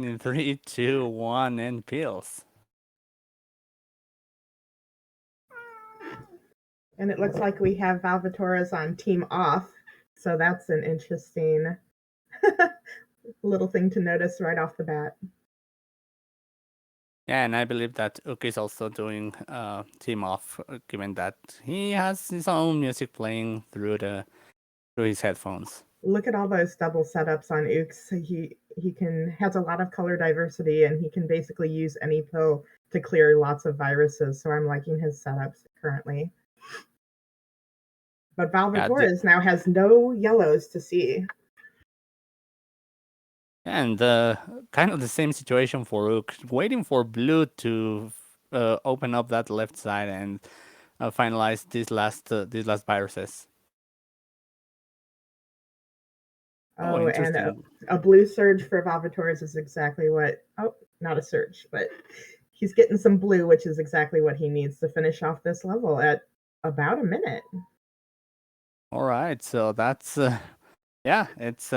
In 3, 2, 1, and pills. And it looks like we have Valvatoris on team off, so that's an interesting little thing to notice right off the bat. Yeah, and I believe that Ook is also doing team off, given that he has his own music playing through his headphones. Look at all those double setups on Ooks. He has a lot of color diversity, and he can basically use any pill to clear lots of viruses. So I'm liking his setups currently. But Valvatoris now has no yellows to see. And kind of the same situation for Ook, waiting for blue to open up that left side and finalize these last viruses. Oh, and a blue surge for Valvatoris is exactly what. Oh, not a surge, but he's getting some blue, which is exactly what he needs to finish off this level at about a minute. All right, so that's yeah, it's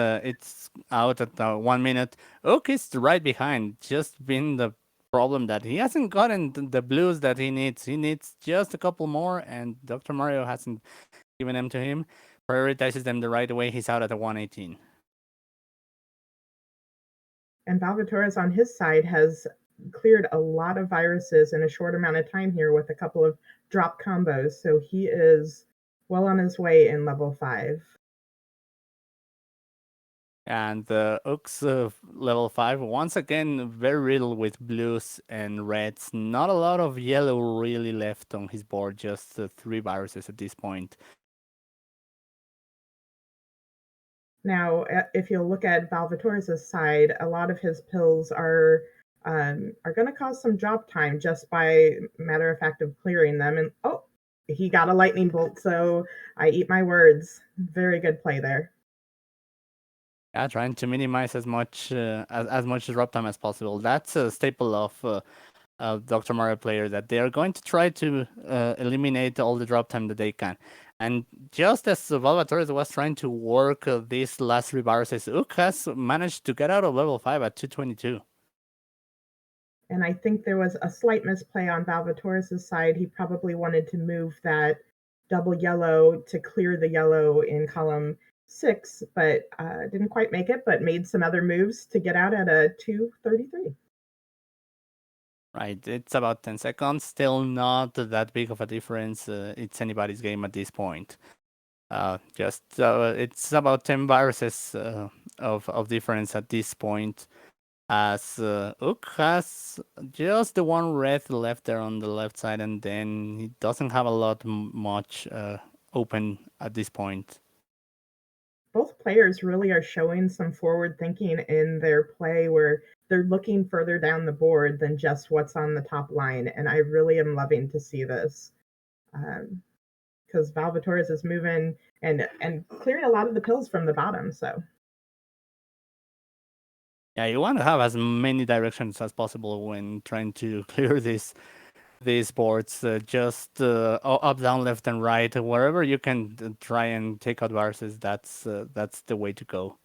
out at 1 minute. Ook is right behind, just been the problem that he hasn't gotten the blues that he needs. He needs just a couple more, and Dr. Mario hasn't given them to him. Prioritizes them the right way. He's out at a 118. And Valvatoris on his side has cleared a lot of viruses in a short amount of time here with a couple of drop combos. So he is well on his way in level 5. And Ook's level 5, once again, very little with blues and reds. Not a lot of yellow really left on his board, just 3 viruses at this point. Now, if you'll look at Valvatoris' side, a lot of his pills are going to cause some drop time just by matter of fact of clearing them. And oh, he got a lightning bolt, so I eat my words. Very good play there. Yeah, trying to minimize as much drop time as possible. That's a staple of Dr. Mario player, that they are going to try to eliminate all the drop time that they can. And just as Valvatoris was trying to work these last 3 viruses, Ook has managed to get out of level 5 at 222. And I think there was a slight misplay on Valvatoris' side. He probably wanted to move that double yellow to clear the yellow in column 6, but didn't quite make it, but made some other moves to get out at a 233. Right, it's about 10 seconds. Still not that big of a difference. It's anybody's game at this point. It's about 10 viruses of difference at this point. As Ook has just the one red left there on the left side, and then he doesn't have a lot much open at this point. Both players really are showing some forward thinking in their play, where they're looking further down the board than just what's on the top line, and I really am loving to see this. Because Valvatoris is moving and clearing a lot of the pills from the bottom, so. Yeah, you want to have as many directions as possible when trying to clear these boards. Just up, down, left, and right. Wherever you can try and take out viruses, that's the way to go.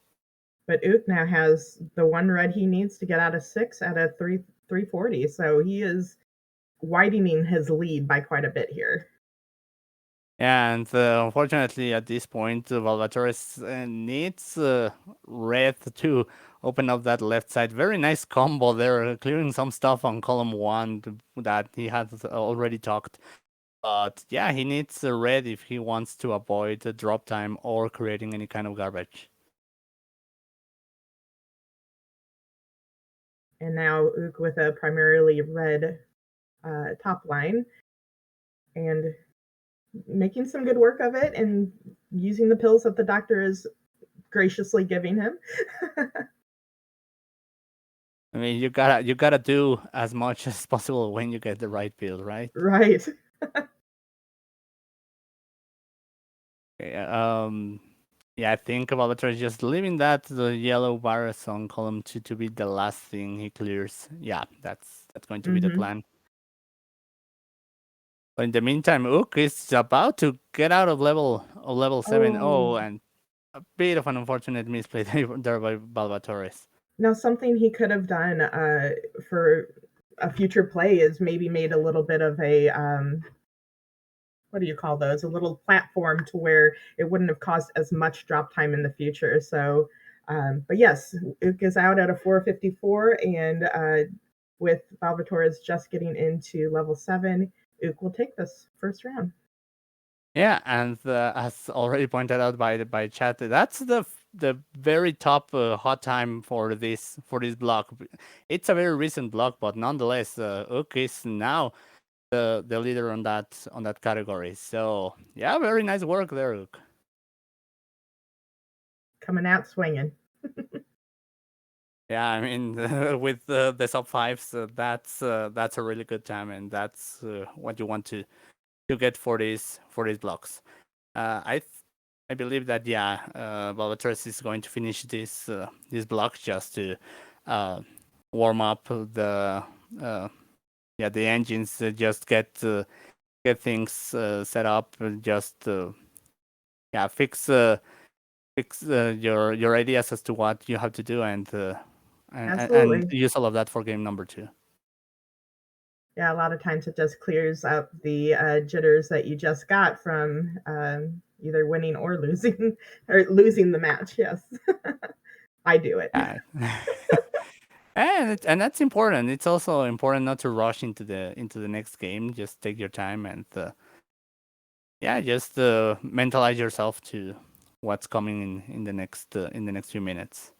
But Ook now has the one red he needs to get out of 6 at a 340, so he is widening his lead by quite a bit here. And unfortunately, at this point, Valvatoris needs red to open up that left side. Very nice combo there, clearing some stuff on column 1 that he has already talked. But yeah, he needs red if he wants to avoid drop time or creating any kind of garbage. And now Ook with a primarily red top line, and making some good work of it and using the pills that the doctor is graciously giving him. I mean, you gotta do as much as possible when you get the right pill, right? Right. Okay, yeah, I think Valvatore is just leaving the yellow virus on column 2 to be the last thing he clears. Yeah, that's going to be the plan. But in the meantime, Ook is about to get out of level 7. Oh, and a bit of an unfortunate misplay there by Valvatoris. Now, something he could have done for a future play is maybe made a little bit of a what do you call those? A little platform to where it wouldn't have caused as much drop time in the future. So, but yes, it goes out at a 454, and with Valvatores just getting into level 7, Ook will take this first round. Yeah, and as already pointed out by chat, that's the very top hot time for this block. It's a very recent block, but nonetheless, Ook is now the leader on that category. So yeah, very nice work there, Ook. Coming out swinging. Yeah, I mean, with the sub fives, that's a really good time, and that's what you want to get for these blocks. I believe that yeah, Valvatres is going to finish this block just to warm up the the engines, just get things set up, just fix your ideas as to what you have to do, and Absolutely. use all of that for game number 2. Yeah, a lot of times it just clears up the jitters that you just got from either winning or losing, or losing the match. Yes, I do it. Yeah. And that's important. It's also important not to rush into the next game. Just take your time and just mentalize yourself to what's coming in the next few minutes.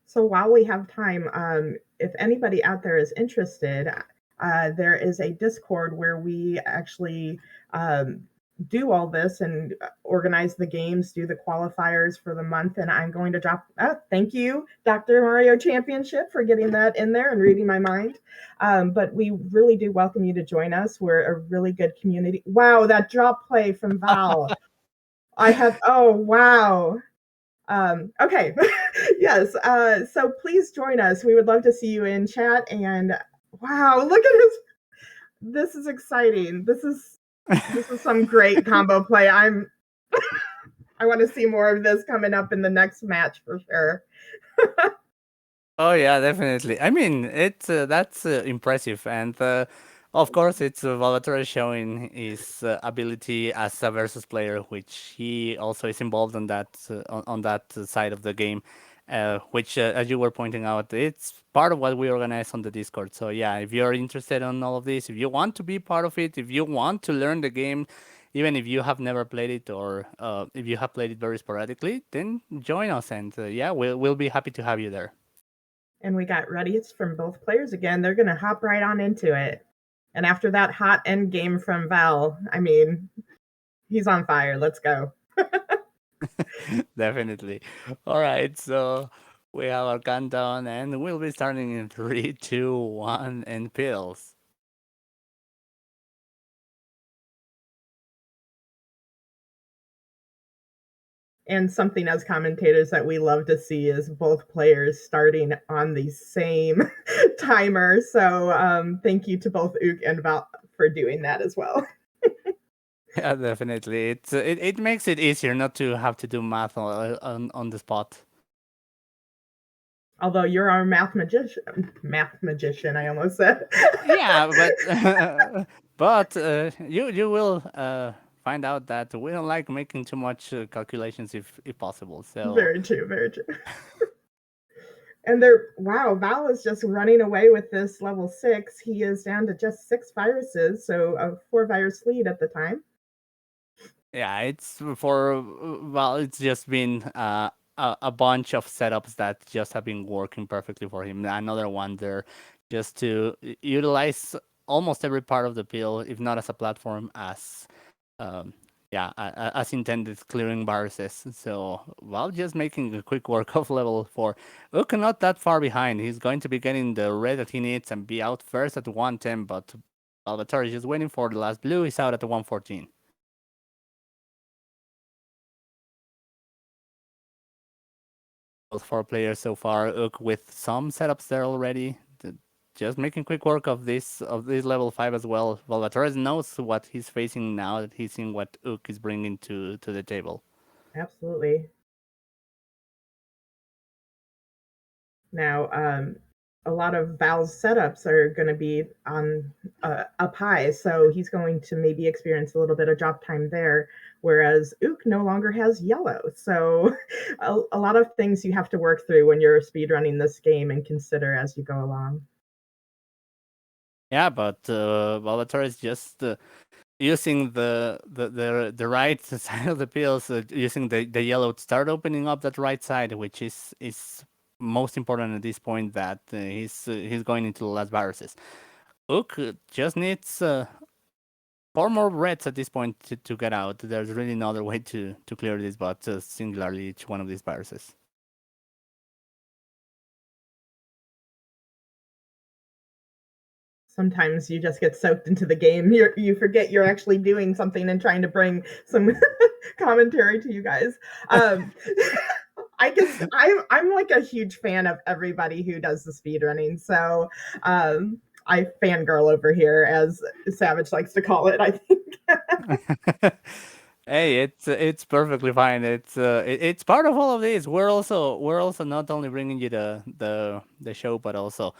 So while we have time, if anybody out there is interested, there is a Discord where we actually do all this and organize the games, do the qualifiers for the month. And I'm going to drop, thank you, Dr. Mario Championship, for getting that in there and reading my mind. But we really do welcome you to join us. We're a really good community. Wow, that drop play from Val. Oh, wow. Okay. Yes. So please join us. We would love to see you in chat. And wow, look at his. This is exciting. This is some great combo play. I want to see more of this coming up in the next match for sure. Oh yeah, definitely. I mean, it's that's impressive, and of course, it's Valvatore showing his ability as a versus player, which he also is involved on that side of the game. Which, as you were pointing out, it's part of what we organize on the Discord. So yeah, if you're interested in all of this, if you want to be part of it, if you want to learn the game, even if you have never played it, or if you have played it very sporadically, then join us, and we'll be happy to have you there. And we got readies from both players again. They're going to hop right on into it. And after that hot end game from Val, I mean, he's on fire. Let's go. Definitely. All right, so we have our countdown, and we'll be starting in 3, 2, 1, and pills. And something as commentators that we love to see is both players starting on the same timer. So thank you to both Ook and Val for doing that as well. Yeah, definitely. It makes it easier not to have to do math on the spot. Although you're our math magician, I almost said. Yeah, but you will find out that we don't like making too much calculations if possible. So Very true, very true. And wow, Val is just running away with this level 6. He is down to just 6 viruses, so a 4 virus lead at the time. yeah, it's it's just been a bunch of setups that just have been working perfectly for him. Another one there, just to utilize almost every part of the pill, if not as a platform, as as intended, clearing viruses. So while just making a quick work of level 4, Ook not that far behind. He's going to be getting the red that he needs and be out first at 110, but Salvatore is just waiting for the last blue. He's out at the 114. Both 4 players so far, Ook with some setups there already. just making quick work of this level 5 as well. Valvatores knows what he's facing now that he's seeing what Ook is bringing to the table. Absolutely. Now, a lot of Val's setups are going to be on up high, so he's going to maybe experience a little bit of drop time there. Whereas Ook no longer has yellow, so a lot of things you have to work through when you're speedrunning this game and consider as you go along. Yeah, but Valvatore is just using the right side of the pills, using the yellow to start opening up that right side, which is most important at this point. That he's going into the last viruses. Ook just needs 4 more reds at this point to get out. There's really no other way to clear this, but singularly each one of these viruses. Sometimes you just get soaked into the game. You forget you're actually doing something and trying to bring some commentary to you guys. I guess I'm like a huge fan of everybody who does the speed running. So I fangirl over here, as Savage likes to call it, I think. Hey, it's perfectly fine. It's part of all of this. We're also not only bringing you the show, but also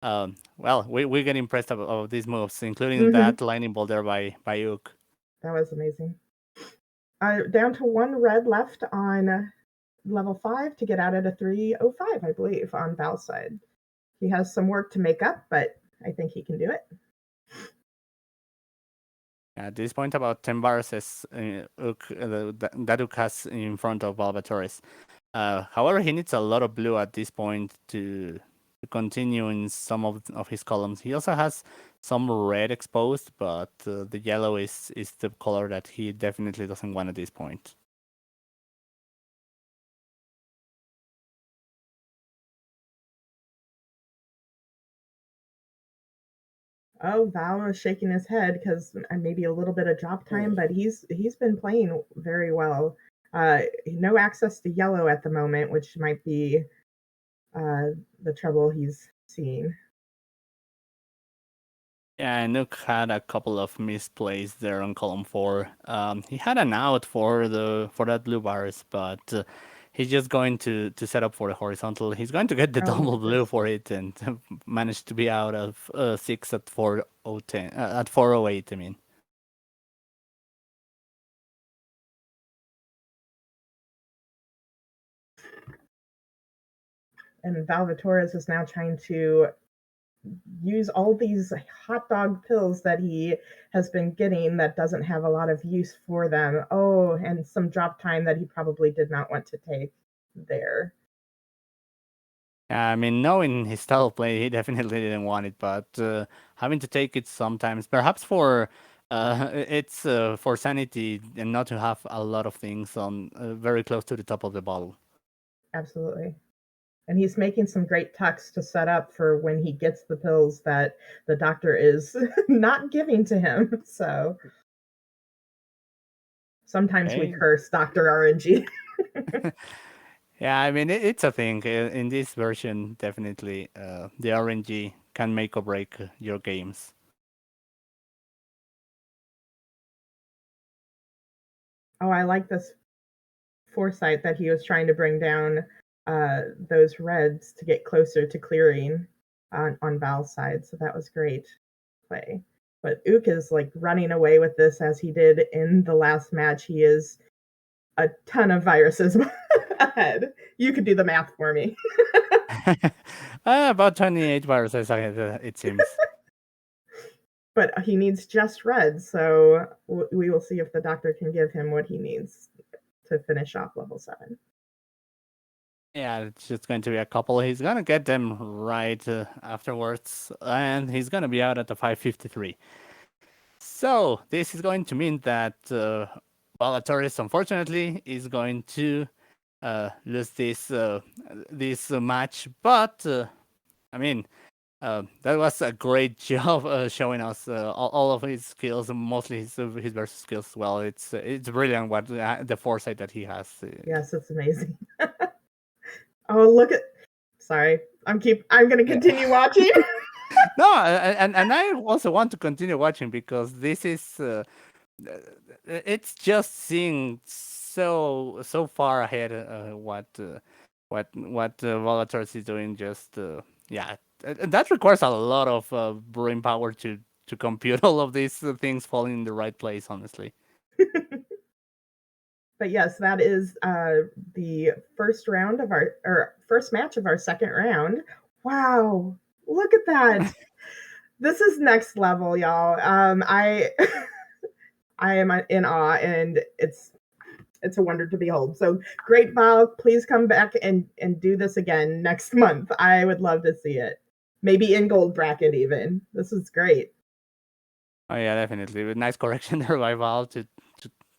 well, we get impressed of these moves, including that lightning bolt there by Ook. That was amazing. Down to 1 red left on level 5 to get out at a 305, I believe, on Val's side. He has some work to make up, but I think he can do it. At this point, about 10 bars as Ook, that Ook has in front of Valvatores. However, he needs a lot of blue at this point to continue in some of his columns. He also has some red exposed, but the yellow is the color that he definitely doesn't want at this point. Oh, Val is shaking his head because maybe a little bit of drop time, but he's been playing very well. No access to yellow at the moment, which might be the trouble he's seeing. Yeah, Nook had a couple of misplays there on column 4. He had an out for that blue bars, but he's just going to set up for the horizontal. He's going to get the double blue for it and manage to be out of 6 at 4:10 at 4:08. I mean. And Valvatores is now trying to use all these hot dog pills that he has been getting that doesn't have a lot of use for them. Oh, and some drop time that he probably did not want to take there. I mean, knowing his style of play, he definitely didn't want it, but having to take it sometimes, perhaps for it's for sanity and not to have a lot of things on very close to the top of the bottle. Absolutely. And he's making some great tucks to set up for when he gets the pills that the doctor is not giving to him. So sometimes we curse Dr. RNG. Yeah, I mean, it's a thing. In this version, definitely, the RNG can make or break your games. Oh, I like this foresight that he was trying to bring down those reds to get closer to clearing on Val's side. So that was great play. But Ook is like running away with this as he did in the last match. He is a ton of viruses ahead. You could do the math for me. About 28 viruses, it seems. But he needs just red, so we will see if the doctor can give him what he needs to finish off level 7. Yeah, it's just going to be a couple. He's going to get them right afterwards, and he's going to be out at the 5:53. So this is going to mean that Valvatores, unfortunately, is going to lose this match. But I mean, that was a great job showing us all of his skills, mostly his versus skills. Well, it's brilliant what the foresight that he has. Yes, it's amazing. Oh, look at. Sorry, I'm gonna continue watching. No, and I also want to continue watching because this is it's just seeing so far ahead what Volator's is doing. Just yeah, that requires a lot of brain power to compute all of these things falling in the right place. Honestly. But yes, that is the first round of our or first match of our second round. Wow, look at that! This is next level, y'all. I I am in awe, and it's a wonder to behold. So great, Val. Please come back and do this again next month. I would love to see it. Maybe in gold bracket even. This is great. Oh yeah, definitely. With nice correction there by Val to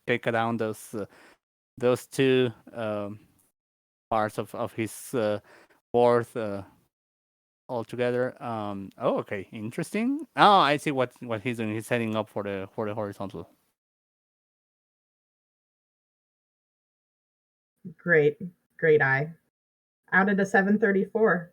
take down those two parts of his board altogether. Oh, okay, interesting. Oh, I see what he's doing. He's setting up for the horizontal. Great, great eye. Out at a 734.